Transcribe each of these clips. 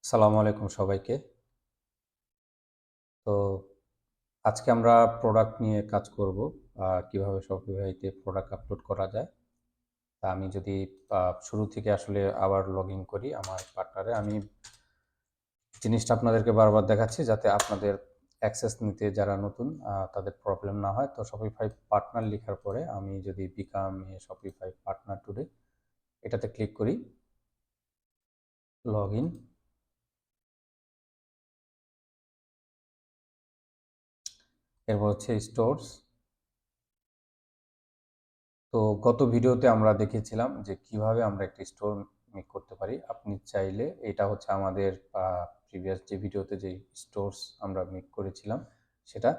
আসসালামু আলাইকুম সবাইকে। তো আজকে আমরা প্রোডাক্ট নিয়ে কাজ করব। কিভাবে শপিফাইতে প্রোডাক্ট আপলোড করা যায়। তা আমি যদি শুরু থেকে আসলে আবার লগইন করি আমার পার্টনারে, আমি জিনিসটা আপনাদেরকে বারবার দেখাচ্ছি যাতে আপনাদের অ্যাক্সেস নিতে যারা নতুন তাদের প্রবলেম না হয়। তো শপিফাই পার্টনার লেখার পরে আমি যদি become a Shopify partner today এটাতে ক্লিক করি, লগইন। এরপর হচ্ছে স্টোরস। তো গত ভিডিওতে আমরা দেখেছিলাম যে কিভাবে আমরা একটা স্টোর মেক করতে পারি। আপনি চাইলে, এটা হচ্ছে আমাদের প্রিভিয়াস যে ভিডিওতে যে স্টোরস আমরা মেক করেছিলাম সেটা,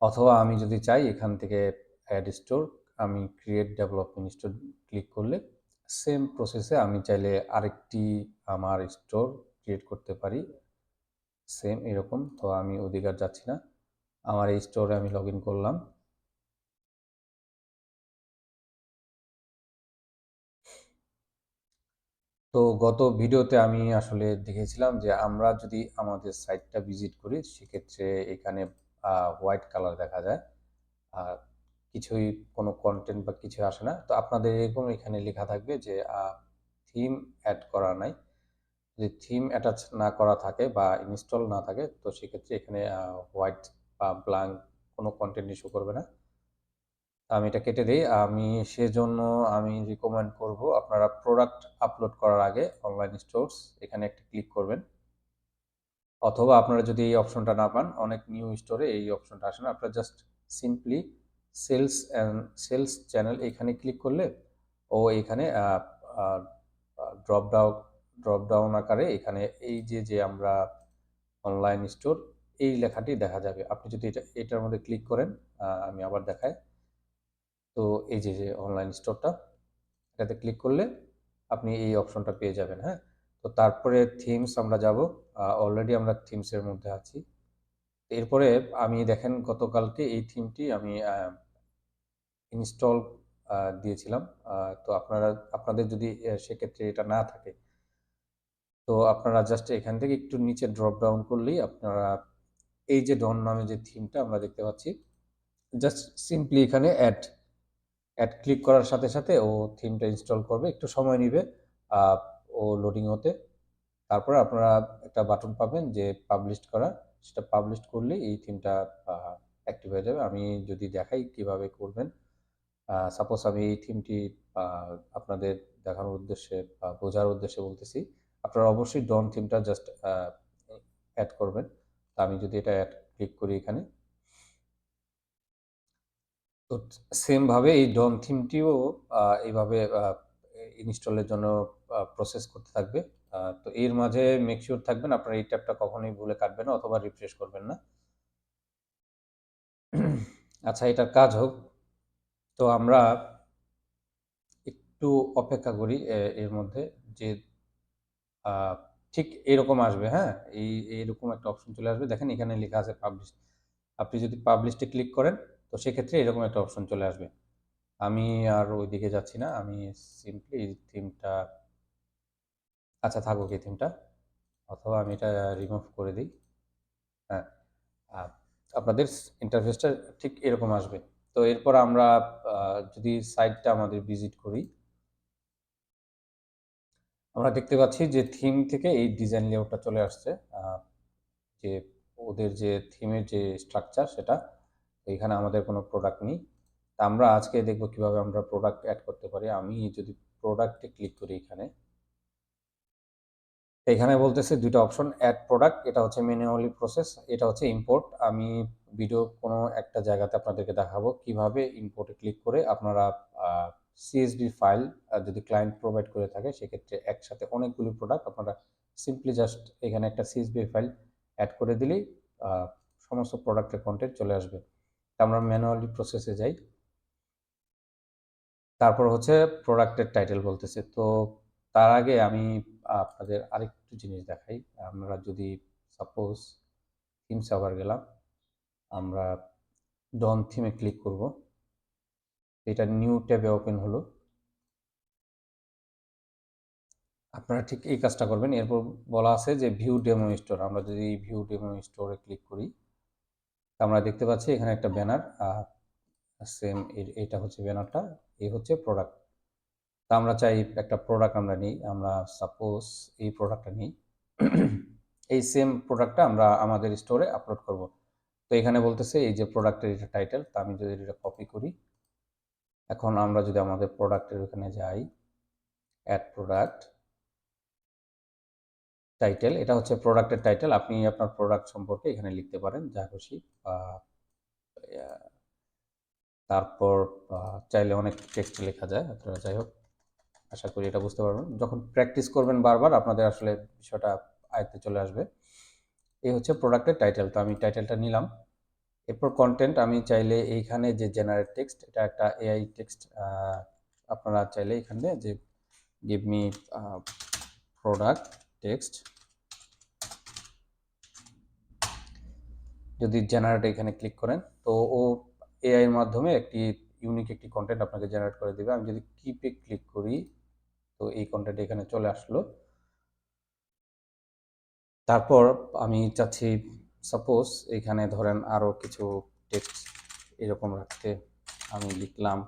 অথবা আমি যদি চাই এখান থেকে অ্যাড স্টোর, আমি ক্রিয়েট ডেভেলপমেন্ট স্টোর ক্লিক করলে সেম প্রসেসে আমি চাইলে আরেকটি আমার স্টোর ক্রিয়েট করতে পারি, সেম এরকম। তো আমি ওদিকে আর যাচ্ছি না, আমার এই স্টোরে আমি লগ ইন করলাম। তো গত ভিডিওতে আমি আসলে দেখেছিলাম যে আমরা যদি আমাদের সাইটটা ভিজিট করি সেক্ষেত্রে এখানে হোয়াইট কালার দেখা যায়, আর কিছুই কোনো কন্টেন্ট বা কিছু আসে না। তো আপনাদের এরকম এখানে লেখা থাকবে যে থিম অ্যাড করা নাই। যদি থিম অ্যাটাচ না করা থাকে বা ইনস্টল না থাকে তো সেক্ষেত্রে এখানে হোয়াইট বা ব্ল্যাঙ্ক কোনো কন্টেন্ট ইস্যু করবে না। আমি এটা কেটে দিই। সেজন্য আমি রিকমেন্ড করব আপনারা প্রোডাক্ট আপলোড করার আগে অনলাইন স্টোরস এখানে একটা ক্লিক করবেন, অথবা আপনারা যদি এই অপশনটা না পান, অনেক নিউ স্টোরে এই অপশনটা আসে না, আপনারা জাস্ট সিম্পলি সেলস চ্যানেল এখানে ক্লিক করলে ও এখানে ড্রপ ডাউন ড্রপ ডাউন আকারে এখানে এই যে যে আমরা অনলাইন স্টোর এই লেখাটি দেখা যাবে। আপনি যদি এটার মধ্যে ক্লিক করেন, আমি আবার দেখাই। তো এই যে যে অনলাইন স্টোরটা, এটাতে ক্লিক করলে আপনি এই অপশনটা পেয়ে যাবেন। হ্যাঁ, তো তারপরে থিমস আমরা যাব। অলরেডি আমরা থিমসের মধ্যে আছি। এরপরে আমি দেখেন গতকালকে এই থিমটি আমি ইনস্টল দিয়েছিলাম। তো আপনাদের যদি সেক্ষেত্রে এটা না থাকে তো আপনারা জাস্ট এখান থেকে একটু নিচে ড্রপ ডাউন করলেই আপনারা এই যে ডন নামে যে থিমটা আমরা দেখতে পাচ্ছি, জাস্ট সিম্পলি এখানে অ্যাড অ্যাড ক্লিক করার সাথে সাথে ও থিমটা ইনস্টল করবে, একটু সময় নেবে ও লোডিং হতে। তারপরে আপনারা একটা বাটন পাবেন যে পাবলিশ করা, সেটা পাবলিশ করলে এই থিমটা অ্যাক্টিভ হয়ে যাবে। আমি যদি দেখাই কিভাবে করবেন, সাপোজ আমি এই থিমটি আপনাদের দেখানোর উদ্দেশ্যে বা বোঝার উদ্দেশ্যে বলতেছি। আপনারা অবশ্যই ডন থিমটা জাস্ট অ্যাড করবেন। তা আমি যদি এটা অ্যাড ক্লিক করি এখানে, তো সেমভাবে এই ডন থিমটিও এইভাবে ইনস্টলের জন্য প্রসেস করতে থাকবে। তো এর মাঝে মেক শিওর থাকবেন আপনারা এই ট্যাবটা কখনোই ভুলে কাটবেন না অথবা রিফ্রেশ করবেন না। আচ্ছা, এটার কাজ হোক। তো আমরা একটু অপেক্ষা করি এর মধ্যে যে ঠিক এরকম আসবে। হ্যাঁ, এইরকম একটা অপশন চলে আসবে। দেখেন এখানে লেখা আছে পাবলিশ। আপনি যদি পাবলিশে ক্লিক করেন তো সেক্ষেত্রে এরকম একটা অপশন চলে আসবে। আমি আর ওইদিকে যাচ্ছি না, আমি সিম্পলি এই থিমটা, আচ্ছা থাকুক এই থিমটা, অথবা আমি এটা রিমুভ করে দিই। হ্যাঁ, আহ, আপনাদের ইন্টারফেসটা ঠিক এরকম আসবে। তো এরপর আমরা যদি সাইটটা আমাদের ভিজিট করি, আমরা দেখতে পাচ্ছি যে থিম থেকে এই ডিজাইন লেআউটটা চলে আসছে। যে ওদের যে থিমের যে স্ট্রাকচার সেটা, এখানে আমাদের কোনো প্রোডাক্ট নেই। তা আমরা আজকে দেখব কিভাবে আমরা প্রোডাক্ট অ্যাড করতে পারি। আমি যদি প্রোডাক্টে ক্লিক করি এখানে, এখানে বলতেছে দুইটা অপশন, অ্যাড প্রোডাক্ট, এটা হচ্ছে ম্যানুয়ালি প্রসেস, এটা হচ্ছে ইম্পোর্ট। আমি ভিডিও কোনো একটা জায়গাতে আপনাদেরকে দেখাবো কিভাবে ইম্পোর্টে ক্লিক করে আপনারা সিএসভি ফাইল যদি ক্লায়েন্ট প্রোভাইড করে থাকে সেক্ষেত্রে একসাথে অনেকগুলি প্রোডাক্ট আপনারা সিম্পলি জাস্ট এখানে একটা সিএসভি ফাইল অ্যাড করে দিলেই আহ, সমস্ত প্রোডাক্টের কন্টেন্ট চলে আসবে। তা আমরা ম্যানুয়ালি প্রসেসে যাই। তারপর হচ্ছে প্রোডাক্টের টাইটেল বলতেছে। তো তার আগে আমি আপনাদের আরেকটু জিনিস দেখাই। আমরা যদি সাপোজ থিমস আবার গেলাম, আমরা ডন থিমে ক্লিক করব, এটা নিউ ট্যাবে ওপেন হলো। আপনারা ঠিক এই কাজটা করবেন। এরপর বলা আছে যে ভিউ ডেমো স্টোর। আমরা যদি ভিউ ডেমো স্টোরে ক্লিক করি, আমরা দেখতে পাচ্ছি এখানে একটা ব্যানার, সেম এটা হচ্ছে ব্যানারটা, এই হচ্ছে প্রোডাক্ট। তা আমরা চাই একটা প্রোডাক্ট আমরা নিই, আমরা সাপোজ এই প্রোডাক্টটা নিই। এই সেম প্রোডাক্টটা আমরা আমাদের স্টোরে আপলোড করব। তো এখানে বলতেছে এই যে প্রোডাক্টের এটা টাইটেল, তা আমি যদি এটা কপি করি, এখন আমরা যদি আমাদের প্রোডাক্টের ওখানে যাই, অ্যাড প্রোডাক্ট টাইটেল, এটা হচ্ছে প্রোডাক্টের টাইটেল। আপনি আপনার প্রোডাক্ট সম্পর্কে এখানে লিখতে পারেন যা খুশি। তারপর চাইলে অনেক টেক্সট লেখা যায়, আপনারা যাই হোক, আশা করি এটা বুঝতে পারবেন। যখন প্র্যাকটিস করবেন বারবার, আপনাদের আসলে বিষয়টা আয়ত্তে চলে আসবে। এই হচ্ছে প্রোডাক্টের টাইটেল। তো আমি টাইটেলটা নিলাম। এরপর কন্টেন্ট, আমি চাইলে এইখানে যে জেনারেট টেক্সট, এটা একটা এআই টেক্সট, আপনারা চাইলে এখানে যে গিভ মি প্রোডাক্ট টেক্সট, যদি জেনারেট এখানে ক্লিক করেন, তো ও এআই এর মাধ্যমে একটি ইউনিক একটি কন্টেন্ট আপনাকে জেনারেট করে দেবে। আমি যদি কিপে ক্লিক করি, তো এই কন্টেন্ট এখানে চলে আসলো। তারপর আমি চাচ্ছি সাপোজ এখানে ধরেন আরও কিছু টেক্সট এরকম রাখতে, আমি লিখলাম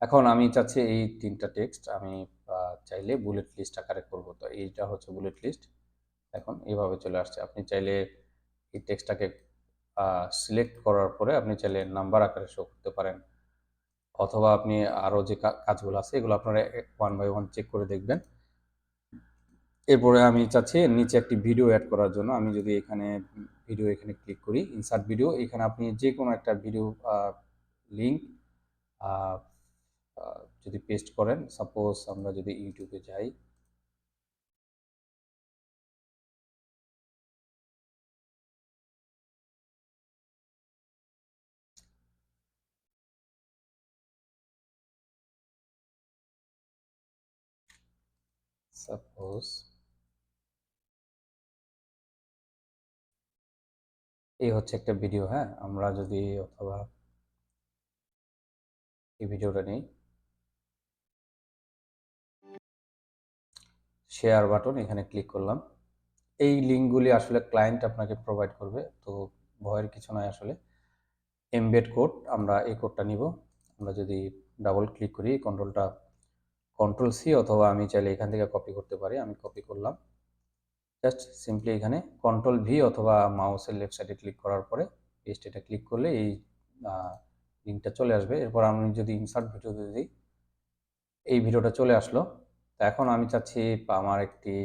এখন আমি চাচ্ছি এই ৩টা টেক্সট আমি চাইলে বুলেট লিস্ট আকারে করব। তো এইটা হচ্ছে বুলেট লিস্ট, এখন এইভাবে চলে আসছে। আপনি চাইলে এই টেক্সটটাকে সিলেক্ট করার পরে আপনি চাইলে নাম্বার আকারে শো করতে পারেন, অথবা আপনি আরও যে কাজগুলো আছে এগুলো আপনারা ওয়ান বাই ওয়ান চেক করে দেখবেন। এরপরে আমি চাচ্ছি নিচে একটি ভিডিও অ্যাড করার জন্য, আমি যদি এখানে ভিডিও এখানে ক্লিক করি, ইনসার্ট ভিডিও, এখানে আপনি যে কোনো একটা ভিডিও লিঙ্ক যদি পেস্ট করেন, সাপোজ আমরা যদি ইউটিউবে যাই, সাপোজ এই হচ্ছে একটা ভিডিও, হ্যাঁ, আমরা যদি অথবা এই ভিডিওটা নেই, শেয়ার বাটন এখানে ক্লিক করলাম। এই লিঙ্কগুলি আসলে ক্লায়েন্ট আপনাকে প্রোভাইড করবে, তো ভয়ের কিছু নয় আসলে। এমবেড কোড, আমরা এই কোডটা নিব। আমরা যদি ডাবল ক্লিক করি, কন্ট্রোল সি, অথবা আমি চাইলে এখান থেকে কপি করতে পারি, আমি কপি করলাম। জাস্ট সিম্পলি এখানে কন্ট্রোল ভি অথবা মাউসের লেফট সাইডে ক্লিক করার পরে পেস্ট, এটা ক্লিক করলে এই লিঙ্কটা চলে আসবে। এরপর আমি যদি ইনসার্ট ভিডিও দিই, এই ভিডিওটা চলে আসলো। তো এখন আমি চাচ্ছি আমার একটি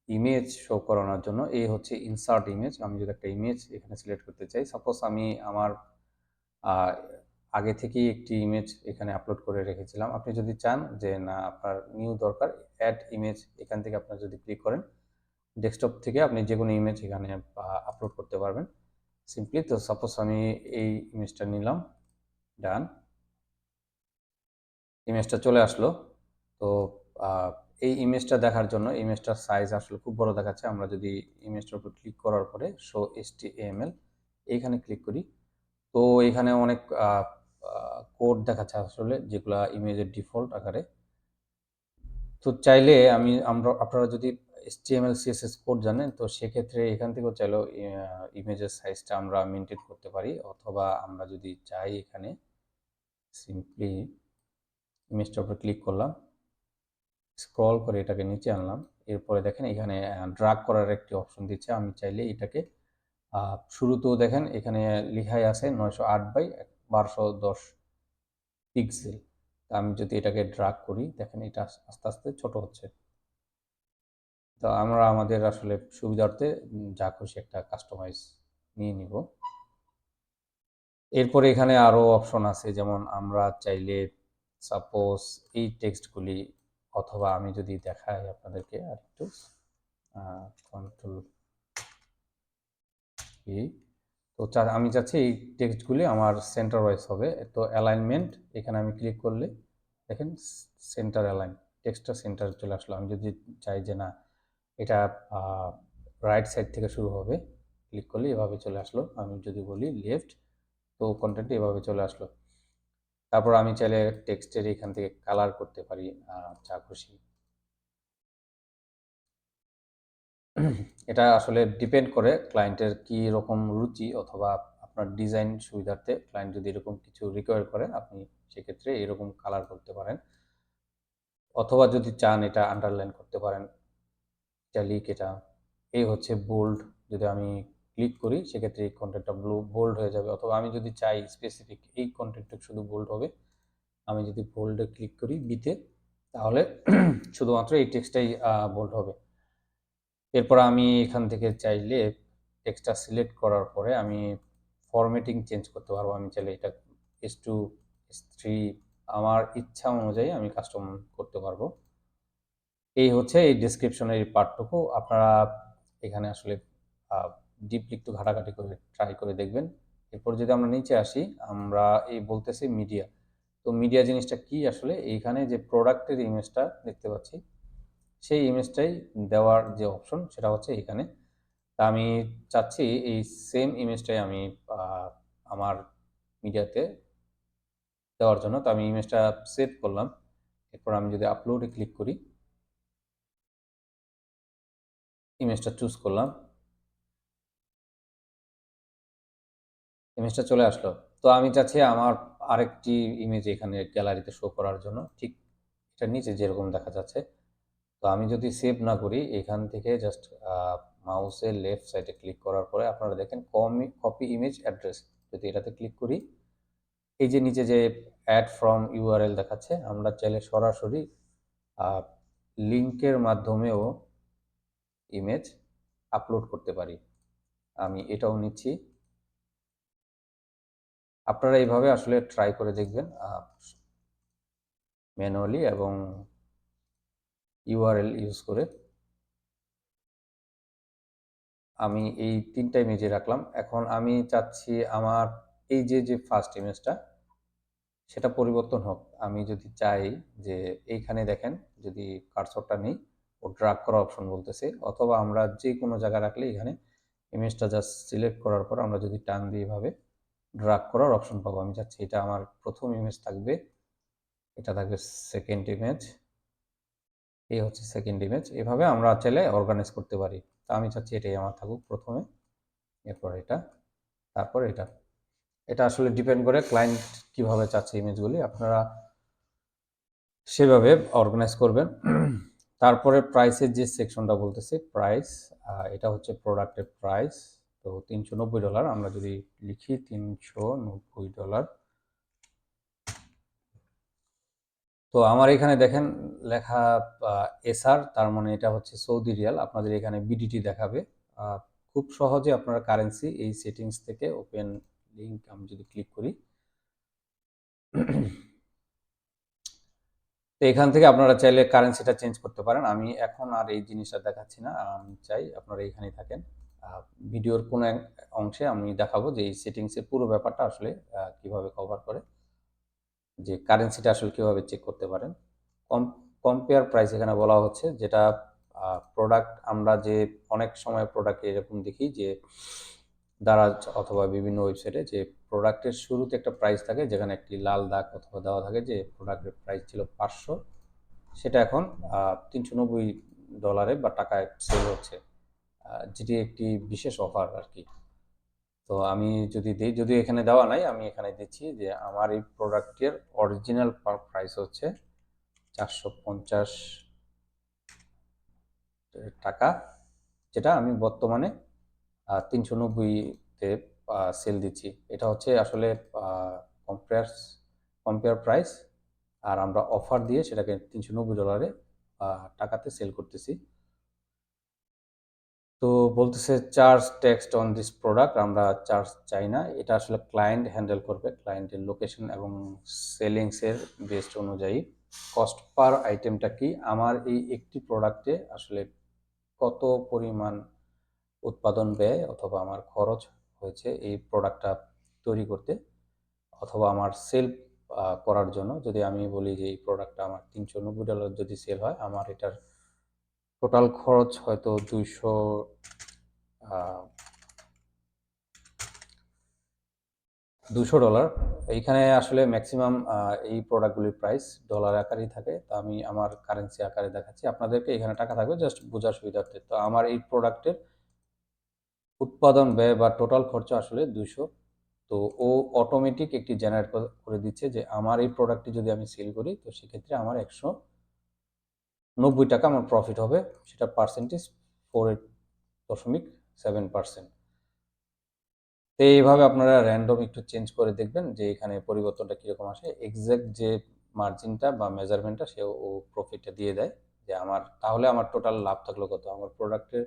ইমেজ শো করানোর জন্য, এই হচ্ছে ইনসার্ট ইমেজ। আমি যদি একটা ইমেজ এখানে সিলেক্ট করতে চাই, সাপোজ আমি আমার আগে থেকেই একটি ইমেজ এখানে আপলোড করে রেখেছিলাম। আপনি যদি চান যে না আপনার নিউ দরকার, অ্যাড ইমেজ, এখান থেকে আপনার যদি ক্লিক করেন, ডেস্কটপ থেকে আপনি যে কোনো ইমেজ এখানে আপলোড করতে পারবেন সিম্পলি। তো সাপোজ আমি এই ইমেজটা নিলাম, ডান, ইমেজটা চলে আসলো। তো এই ইমেজটা দেখার জন্য, ইমেজটার সাইজ আসলে খুব বড় দেখাচ্ছে। আমরা যদি ইমেজটার উপর ক্লিক করার পরে শো HTML এইখানে ক্লিক করি, তো এখানে অনেক কোড দেখাচ্ছে আসলে, যেগুলা ইমেজের ডিফল্ট আকারে। তো চাইলে আপনারা যদি HTML CSS কোড জানেন, তো সেক্ষেত্রে এখান থেকেও চাইলেও ইমেজের সাইজটা আমরা মেনটেন করতে পারি, অথবা আমরা যদি চাই এখানে সিম্পলি ইমেজটার উপর ক্লিক করলাম, স্ক্রল করে এটাকে নিচে আনলাম। এরপরে দেখেন এখানে ড্রাগ করার একটি অপশন দিচ্ছে। আমি চাইলে এটাকে শুরুতেও দেখেন এখানে লেখাই আছে 908 বাই 1210 পিক্সেল। আমি যদি এটাকে ড্রাগ করি, দেখেন এটা আস্তে আস্তে ছোট হচ্ছে। তো আমরা আমাদের আসলে সুবিধার্থে যা খুশি একটা কাস্টমাইজ নিয়ে নিব। এরপরে এখানে আরও অপশন আছে, যেমন আমরা চাইলে সাপোজ এই টেক্সটগুলি, অথবা আমি যদি দেখাই আপনাদেরকে আরেকটু, কন্ট্রোল কি, তো আমি চাচ্ছি এই টেক্সটগুলি আমার সেন্টার ওয়াইজ হবে। তো অ্যালাইনমেন্ট, এখানে আমি ক্লিক করলে দেখেন সেন্টার অ্যালাইন, টেক্সটটা সেন্টার চলে আসলো। আমি যদি চাই যে না এটা রাইট সাইড থেকে শুরু হবে, ক্লিক করলে এভাবে চলে আসলো। আমি যদি বলি লেফট, তো কন্টেন্ট এভাবে চলে আসলো। তারপর আমি চাইলে টেক্সটের এখান থেকে কালার করতে পারি যা খুশি। এটা আসলে ডিপেন্ড করে ক্লায়েন্টের কি রকম রুচি, অথবা আপনার ডিজাইন সুবিধার্থে ক্লায়েন্ট যদি এরকম কিছু রিকোয়ার করে আপনি সেক্ষেত্রে এরকম কালার করতে পারেন, অথবা যদি চান এটা আন্ডারলাইন করতে পারেন, ইটালিক এটা। এই হচ্ছে বোল্ড, যদি আমি ক্লিক করি সেক্ষেত্রে এই কন্টেন্টটা বোল্ড হয়ে যাবে, অথবা আমি যদি চাই স্পেসিফিক এই কন্টেন্টটা শুধু বোল্ড হবে, আমি যদি বোল্ডে ক্লিক করি বিতে, তাহলে শুধুমাত্র এই টেক্সটটাই বোল্ড হবে। এরপর আমি এখান থেকে চাইলে টেক্সটটা সিলেক্ট করার পরে আমি ফরম্যাটিং চেঞ্জ করতে পারবো। আমি চাইলে এটা S2 S3 আমার ইচ্ছা অনুযায়ী আমি কাস্টম করতে পারবো। এই হচ্ছে এই ডেসক্রিপশনের এই পার্টটুকু। আপনারা এখানে আসলে ডিপলি একটু ঘাটাঘাটি করে ট্রাই করে দেখবেন। এরপর যদি আমরা নিচে আসি, আমরা এই বলতেছি মিডিয়া। তো মিডিয়া জিনিসটা কি আসলে, এইখানে যে প্রোডাক্টের ইমেজটা দেখতে পাচ্ছি সেই ইমেজটাই দেওয়ার যে অপশন সেটা হচ্ছে এখানে। তা আমি চাচ্ছি এই সেম ইমেজটাই আমি আমার মিডিয়াতে দেওয়ার জন্য। তো আমি ইমেজটা সেভ করলাম। এরপর আমি যদি আপলোডে ক্লিক করি, ইমেজটা চুজ করলাম, ইমেজটা চলে আসলো। তো আমি চাচ্ছি আমার আরেকটি ইমেজ এখানে গ্যালারিতে শো করার জন্য, ঠিক এটার নিচে যেরকম দেখা যাচ্ছে। তো আমি যদি সেভ না করি, এখান থেকে জাস্ট মাউসের লেফট সাইডে ক্লিক করার পরে আপনারা দেখেন কপি ইমেজ অ্যাড্রেস, যদি এটাতে ক্লিক করি, এই যে নিচে যে অ্যাড ফ্রম ইউআরএল দেখাচ্ছে, আমরা চাইলে সরাসরি লিঙ্কের মাধ্যমেও ইমেজ আপলোড করতে পারি। আমি এটাও নিচ্ছি। আপনারা এইভাবে আসলে ট্রাই করে দেখবেন ম্যানুয়ালি এবং ইউআরএল ইউজ করে। আমি এই 3টা ইমেজে রাখলাম। এখন আমি চাচ্ছি আমার এই যে ফার্স্ট ইমেজটা সেটা পরিবর্তন হোক। আমি যদি চাই যে এইখানে দেখেন, যদি কার্সরটা নেই, ও ড্রাগ করা অপশন বলতেছে, অথবা আমরা যে কোনো জায়গায় রাখলে এখানে ইমেজটা জাস্ট সিলেক্ট করার পর আমরা যদি টান দিয়ে এভাবে ড্রাগ করার অপশন পাবো। আমি চাচ্ছি এটা আমার প্রথম ইমেজ থাকবে, এটা থাকবে সেকেন্ড ইমেজ, এই হচ্ছে সেকেন্ড ইমেজ। এভাবে আমরা চাইলে অর্গানাইজ করতে পারি। তো আমি চাচ্ছি এটাই আমার থাকুক প্রথমে, এরপর এটা, তারপর এটা। এটা আসলে ডিপেন্ড করে ক্লায়েন্ট কিভাবে চাচ্ছে ইমেজগুলি, আপনারা সেভাবে অর্গানাইজ করবেন। তারপরে প্রাইসের যে সেকশনটা বলতেছে প্রাইস, এটা হচ্ছে প্রোডাক্টের প্রাইস। তো $390, আমরা যদি লিখি $390। তো আমার এখানে দেখেন লেখা এসআর, তার মানে এটা হচ্ছে সৌদি রিয়াল। আপনাদের এখানে বিডিটি দেখাবে। খুব সহজে আপনারা কারেন্সি এই সেটিংস থেকে ওপেন লিঙ্ক আমি যদি ক্লিক করি, তো এখান থেকে আপনারা চাইলে কারেন্সিটা চেঞ্জ করতে পারেন। আমি এখন আর এই জিনিসটা দেখাচ্ছি না, আমি চাই আপনারা এখানেই থাকেন। ভিডিওর কোনো অংশে আমি দেখাবো যে এই সেটিংসের পুরো ব্যাপারটা আসলে কিভাবে কভার করে, যে কারেন্সিটা আসলে কিভাবে চেক করতে পারেন। কম্পেয়ার প্রাইস এখানে বলা হচ্ছে, যেটা প্রোডাক্ট আমরা যে অনেক সময় প্রোডাক্টে এরকম দেখি যে দারাজ অথবা বিভিন্ন ওয়েবসাইটে যে প্রোডাক্টের শুরুতে একটা প্রাইস থাকে, যেখানে একটি লাল দাগ অথবা দেওয়া থাকে যে প্রোডাক্টের প্রাইস ছিল 500, সেটা এখন $390 বা টাকায় সেল হচ্ছে, যেটি একটি বিশেষ অফার আর কি। তো আমি যদি দিই, যদিও এখানে দেওয়া নাই, আমি এখানে দিচ্ছি যে আমার এই প্রোডাক্টের অরিজিনাল প্রাইস হচ্ছে 450 টাকা, যেটা আমি বর্তমানে 390-তে সেল দিচ্ছি। এটা হচ্ছে আসলে কম্পেয়ার কম্পেয়ার প্রাইস, আর আমরা অফার দিয়ে সেটাকে $390 টাকাতে সেল করতেছি। তো বলতেছে charge text on this product, আমরা চার্জ চাই না, এটা আসলে ক্লায়েন্ট হ্যান্ডেল করবে, ক্লায়েন্টের লোকেশন এবং সেলিংসের বেস্ট অনুযায়ী। কস্ট পার আইটেমটা কি, আমার এই একটি প্রোডাক্টে আসলে কত পরিমাণ উৎপাদন ব্যয় অথবা আমার খরচ হয়েছে এই প্রোডাক্টটা তৈরি করতে, অথবা আমার সেল করার জন্য। যদি আমি বলি যে এই প্রোডাক্টটা আমার $390 যদি সেল হয়, আমার এটার টোটাল খরচ হয়তো 200, 200 $200। এইখানে আসলে ম্যাক্সিমাম এই প্রোডাক্টগুলির প্রাইস ডলার আকারেই থাকে। তো আমি আমার কারেন্সি আকারে দেখাচ্ছি আপনাদেরকে। এখানে টাকা থাকবে, জাস্ট বোঝার সুবিধার্থে। তো আমার এই প্রোডাক্টের উৎপাদন ব্যয় বা টোটাল খরচা আসলে 200। তো ও অটোমেটিক একটি জেনারেট করে দিচ্ছে যে আমার এই প্রোডাক্টটি যদি আমি সেল করি, তো সেক্ষেত্রে আমার $190 আমার প্রফিট হবে। সেটা পার্সেন্টেজ 48.7%। তো এইভাবে আপনারা র্যান্ডম একটু চেঞ্জ করে দেখবেন যে এখানে পরিবর্তনটা কীরকম আসে। এক্স্যাক্ট যে মার্জিনটা বা মেজারমেন্টটা সে ও প্রফিটটা দিয়ে দেয় যে আমার, তাহলে আমার টোটাল লাভ থাকলো কত। আমার প্রোডাক্টের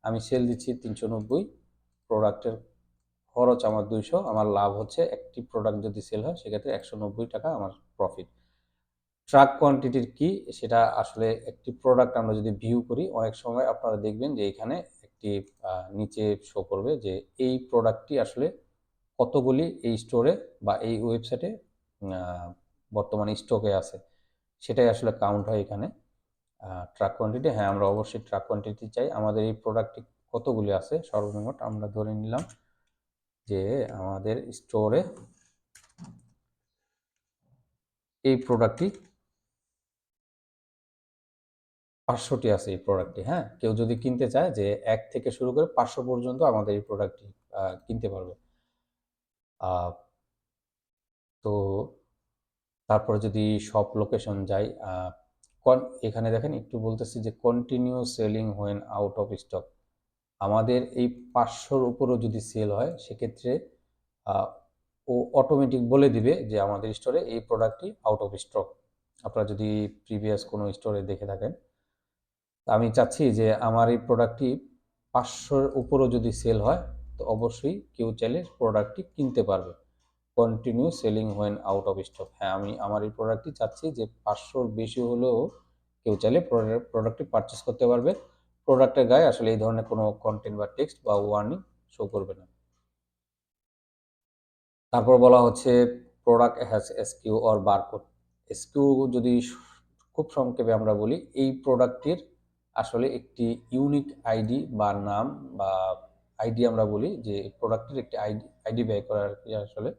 আমি সেল দিচ্ছি 390, প্রোডাক্টের খরচ আমার 200, আমার লাভ হচ্ছে, একটি প্রোডাক্ট যদি সেল হয় সেক্ষেত্রে $190 আমার প্রফিট। ট্রাক কোয়ান্টিটির কি সেটা আসলে একটি প্রোডাক্ট আমরা যদি ভিউ করি, অনেক সময় আপনারা দেখবেন যে এখানে একটি নিচে শো করবে যে এই প্রোডাক্টটি আসলে কতগুলি এই স্টোরে বা এই ওয়েবসাইটে বর্তমানে স্টকে আছে, সেটাই আসলে কাউন্ট হয় এখানে। ট্রাক কোয়ান্টিটি, হ্যাঁ আমরা অবশ্যই ট্রাক কোয়ান্টিটি চাই। আমাদের এই প্রোডাক্টটি কতগুলি আছে সর্বমোট আমরা ধরে নিলাম যে আমাদের স্টোরে এই প্রোডাক্টটি 500টি আছে এই প্রোডাক্টটি। হ্যাঁ, কেউ যদি কিনতে চায় যে 1 থেকে শুরু করে 500 পর্যন্ত আমাদের এই প্রোডাক্টটি কিনতে পারবে। তো তারপরে যদি শপ লোকেশন যাই, এখানে দেখেন একটু বলতেছি যে continue selling when out of stock. আমাদের এই 500-র উপরও যদি সেল হয় সেক্ষেত্রে ও অটোমেটিক বলে দিবে যে আমাদের স্টোরে এই প্রোডাক্টটি আউট অফ স্টক। আপনারা যদি প্রিভিয়াস কোনো স্টোরে দেখে থাকেন, আমি চাচ্ছি যে আমার এই প্রোডাক্টটি 500-র উপরও যদি সেল হয় তো অবশ্যই কেউ চাইলে প্রোডাক্টটি কিনতে পারবে। Continue selling when out of stock. হ্যাঁ, আমি আমার এই প্রোডাক্টটি চাচ্ছি যে 500-র বেশি হলেও কেউ চাইলে প্রোডাক্টটি পারচেস করতে পারবে। প্রোডাক্টের গায়ে আসলে এই ধরনের কোনো কন্টেন্ট বা টেক্সট বা ওয়ার্নিং শো করবে না। তারপর বলা হচ্ছে product has SQ or barcode. SQ যদি খুব সংক্ষেপে আমরা বলি, এই প্রোডাক্টটির আসলে একটি ইউনিক আইডি বা নাম বা আইডি আমরা বলি যে প্রোডাক্টের একটি আইডি ব্যয় করার কি আসলে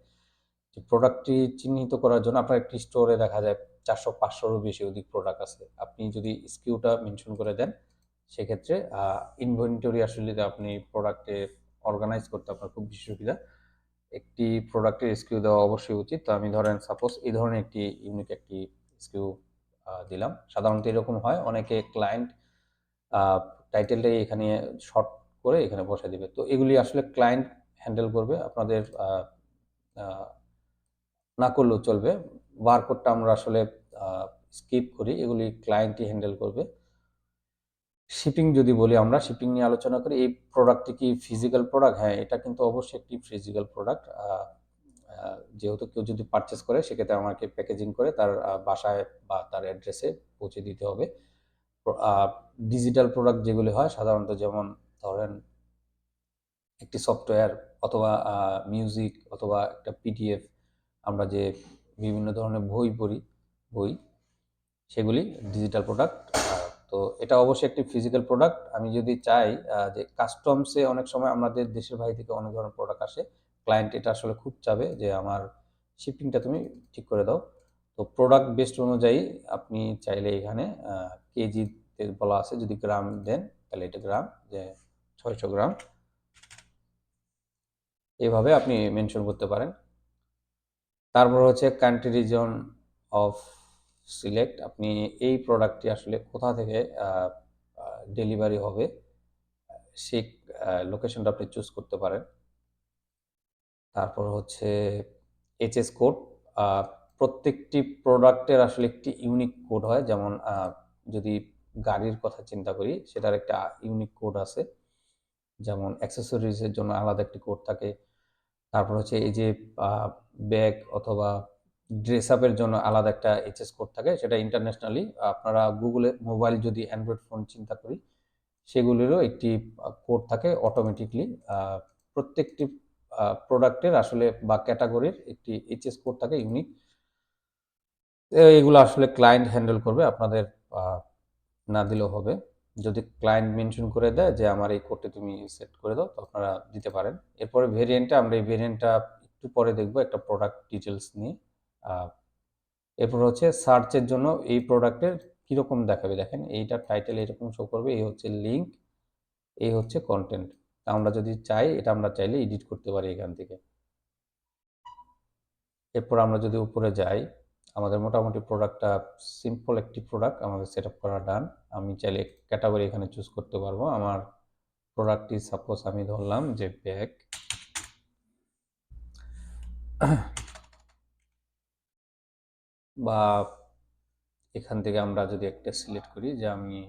যে প্রোডাক্টটি চিহ্নিত করার জন্য আপনার একটি স্টোরে দেখা যায় 400-500-রও বেশি অধিক প্রোডাক্ট আছে। আপনি যদি এসকিউটা মেনশন করে দেন সেক্ষেত্রে ইনভেন্টরি আসলে আপনি প্রোডাক্টে অর্গানাইজ করতে আপনার খুব বেশি সুবিধা। একটি প্রোডাক্টের এসকিউ দেওয়া অবশ্যই উচিত। তো আমি ধরেন সাপোজ এই ধরনের একটি ইউনিক একটি এসকিউ দিলাম। সাধারণত এরকম হয়, অনেকে ক্লায়েন্ট টাইটেলটাই এখানে শর্ট করে এখানে বসায় দিবে। তো এগুলি আসলে ক্লায়েন্ট হ্যান্ডেল করবে, আপনাদের না করলেও চলবে। বারকোডটা আমরা আসলে স্কিপ করি, এগুলি ক্লায়েন্টই হ্যান্ডেল করবে। শিপিং যদি বলি, আমরা শিপিং নিয়ে আলোচনা করি। এই প্রোডাক্টটি কি ফিজিক্যাল প্রোডাক্ট? হ্যাঁ, এটা কিন্তু অবশ্যই একটি ফিজিক্যাল প্রোডাক্ট। যেহেতু কেউ যদি পারচেস করে সেক্ষেত্রে আমাকে প্যাকেজিং করে তার বাসায় বা তার অ্যাড্রেসে পৌঁছে দিতে হবে। ডিজিটাল প্রোডাক্ট যেগুলি হয় সাধারণত, যেমন ধরেন একটি সফটওয়্যার অথবা মিউজিক অথবা একটা পিডিএফ, আমরা যে বিভিন্ন ধরনের বই পড়ি, বই, সেগুলি ডিজিটাল প্রোডাক্ট। তো এটা অবশ্যই একটি ফিজিক্যাল প্রোডাক্ট। আমি যদি চাই যে কাস্টমসে অনেক সময় আমাদের দেশের বাইরে থেকে অনেক ধরনের প্রোডাক্ট আসে, ক্লায়েন্ট এটা আসলে খুব চাবে যে আমার শিপিংটা তুমি ঠিক করে দাও। তো প্রোডাক্ট বেসড অনুযায়ী আপনি চাইলে এখানে কেজিতে বলা আছে, যদি গ্রাম দেন তাহলে এটা গ্রাম, যে 600 গ্রাম, এভাবে আপনি মেনশন করতে পারেন। তারপর হচ্ছে কান্ট্রি রিজন অফ সিলেক্ট, আপনি এই প্রোডাক্টটি আসলে কোথা থেকে ডেলিভারি হবে সেই লোকেশনটা আপনি চুজ করতে পারেন। তারপর হচ্ছে এইচএস কোড। প্রত্যেকটি প্রোডাক্টের আসলে একটি ইউনিক কোড হয়, যেমন যদি গাড়ির কথা চিন্তা করি সেটার একটা ইউনিক কোড আছে, যেমন অ্যাক্সেসরিজের জন্য আলাদা একটি কোড থাকে। তারপর হচ্ছে এই যে ব্যাগ অথবা ড্রেস আপের জন্য আলাদা একটা এইচএস কোড থাকে, সেটা ইন্টারন্যাশনালি আপনারা গুগলে মোবাইল যদি অ্যান্ড্রয়েড ফোন চিন্তা করি সেগুলিরও একটি কোড থাকে অটোমেটিকলি। প্রত্যেকটি প্রোডাক্টের আসলে বা ক্যাটাগরির একটি এইচএস কোড থাকে ইউনিক। এগুলো আসলে ক্লায়েন্ট হ্যান্ডেল করবে, আপনাদের না দিলেও হবে। যদি ক্লায়েন্ট মেনশন করে দেয় যে আমার এই কোডটি তুমি সেট করে দাও, তো আপনারা দিতে পারেন। এরপরে ভেরিয়েন্টটা, আমরা এই ভেরিয়েন্টটা একটু পরে দেখব একটা প্রোডাক্ট ডিটেলস নিয়ে। এরপর হচ্ছে সার্চের জন্য এই প্রোডাক্টের কীরকম দেখাবে, দেখেন এইটার টাইটেল এরকম শো করবে, এই হচ্ছে লিঙ্ক, এই হচ্ছে কন্টেন্ট। আমরা যদি চাই এটা আমরা চাইলে এডিট করতে পারি এখান থেকে। এরপর আমরা যদি উপরে যাই, আমাদের মোটামুটি প্রোডাক্টটা সিম্পল একটি প্রোডাক্ট আমাদের সেট আপ করা ডান। আমি চাইলে ক্যাটাগরি এখানে চুজ করতে পারবো। আমার প্রোডাক্টটি সাপোজ আমি ধরলাম যে ব্যাগ, বা এখান থেকে আমরা যদি একটা সিলেক্ট করি যে আমি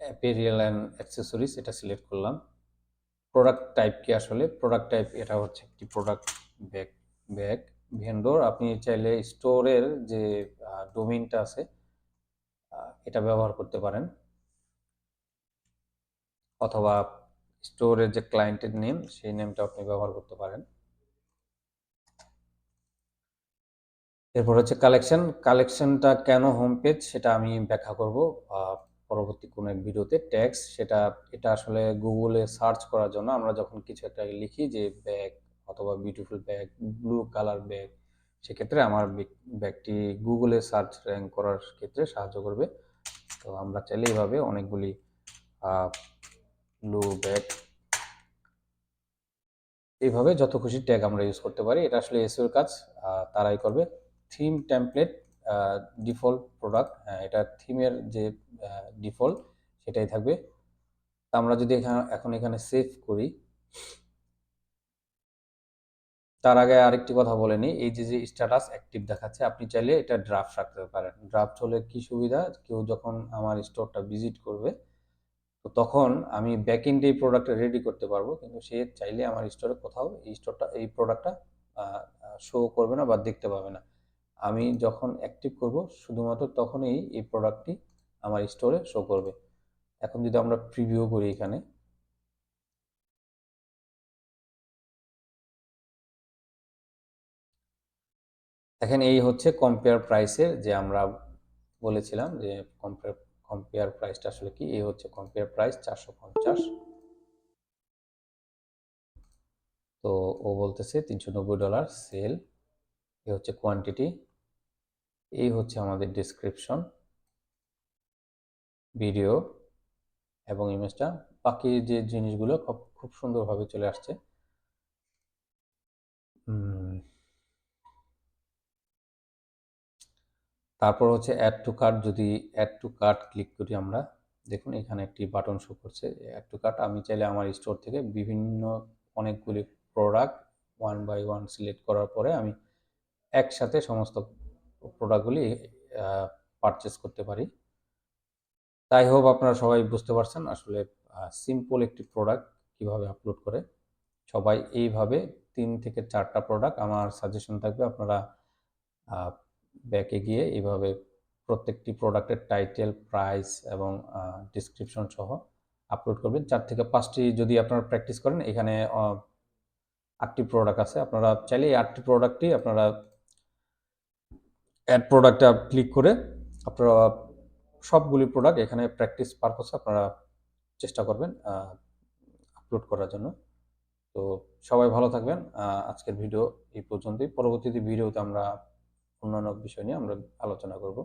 অ্যাপেরিয়াল অ্যান্ড অ্যাক্সেসরিজ, এটা সিলেক্ট করলাম। প্রোডাক্ট টাইপ কি, আসলে প্রোডাক্ট টাইপ এটা হচ্ছে একটি প্রোডাক্ট ব্যাগ। ব্যাগ ভেন্ডর, আপনি চাইলে স্টোরের যে ডোমেইনটা আছে এটা ব্যবহার করতে পারেন, অথবা স্টোরের যে ক্লায়েন্টের নেম সেই নেমটা আপনি ব্যবহার করতে পারেন। এরপর হচ্ছে কালেকশন। কালেকশনটা কেন হোম পেজ সেটা আমি ব্যাখ্যা করব পরবর্তী কোনো এক ভিডিওতে। ট্যাগস, এটা আসলে গুগলে সার্চ করার জন্য আমরা যখন কিছু একটা লিখি যে ব্যাগ অথবা beautiful bag, blue colour bag, সেক্ষেত্রে আমার ব্যাগটি গুগলে সার্চ র্যাঙ্ক করার ক্ষেত্রে সাহায্য করবে। তো আমরা চাইলে এইভাবে অনেকগুলি ব্লু ব্যাগ, এইভাবে যত খুশি ট্যাগ আমরা ইউজ করতে পারি। এটা আসলে এসইওর কাজ তারাই করবে। থিম টেমপ্লেট ডিফল্ট প্রোডাক্ট, এটা থিমের যে ডিফল্ট সেটাই থাকবে। তা আমরা যদি এখন এখানে সেভ করি, তার আগে আরেকটি কথা বলে নিই, এই যে স্ট্যাটাস অ্যাক্টিভ দেখাচ্ছে, আপনি চাইলে এটা ড্রাফট রাখতে পারেন। ড্রাফট হলে কি সুবিধা, কেউ যখন আমার স্টোরটা ভিজিট করবে তো তখন আমি ব্যাক এন্ডে এই প্রোডাক্টটা রেডি করতে পারবো, কিন্তু সে চাইলে আমার স্টোরে কোথাও এই প্রোডাক্টটা শো করবে না বা দেখতে পাবে না। আমি যখন অ্যাক্টিভ করব শুধুমাত্র তখনই এই প্রোডাক্টটি আমার স্টোরে শো করবে। এখন যদি আমরা প্রিভিউ করি এখানে, দেখেন এই হচ্ছে কম্পেয়ার প্রাইসের যে আমরা বলেছিলাম যে কম্পেয়ার প্রাইসটা আসলে কি। এই হচ্ছে কম্পেয়ার প্রাইস 450। তো ও বলতেছে $390 সেল। এই হচ্ছে কোয়ান্টিটি, এই হচ্ছে আমাদের ডেসক্রিপশন, ভিডিও এবং ইমেজটা। বাকি যে জিনিসগুলো খুব সুন্দরভাবে চলে আসছে। তারপর হচ্ছে অ্যাড টু কার্ট। যদি অ্যাড টু কার্ট ক্লিক করি আমরা, দেখুন এখানে একটি বাটন শো করছে অ্যাড টু কার্ট। আমি চাইলে আমার স্টোর থেকে অনেকগুলি product one by one select করার পরে আমি একসাথে সমস্ত প্রোডাক্টগুলি পারচেস করতে পারি। তাই হোপ আপনারা সবাই বুঝতে পারছেন আসলে সিম্পল একটি প্রোডাক্ট কিভাবে আপলোড করে। সবাই এইভাবে 3 থেকে 4টা প্রোডাক্ট, আমার সাজেশন থাকবে আপনারা ব্যাকে গিয়ে এইভাবে প্রত্যেকটি প্রোডাক্টের টাইটেল, প্রাইস এবং ডিসক্রিপশন সহ আপলোড করবেন। 4 থেকে 5টি যদি আপনারা প্র্যাকটিস করেন, এখানে 8টি প্রোডাক্ট আছে। আপনারা চাইলে এই 8টি প্রোডাক্টই আপনারা অ্যাড প্রোডাক্টে ক্লিক করে আপনারা সবগুলি প্রোডাক্ট এখানে প্র্যাকটিস পারপাসে আপনারা চেষ্টা করবেন আপলোড করার জন্য। তো সবাই ভালো থাকবেন। আজকের ভিডিও এই পর্যন্তই। পরবর্তীতে ভিডিওতে আমরা অন্যান্য বিষয় নিয়ে আমরা আলোচনা করব।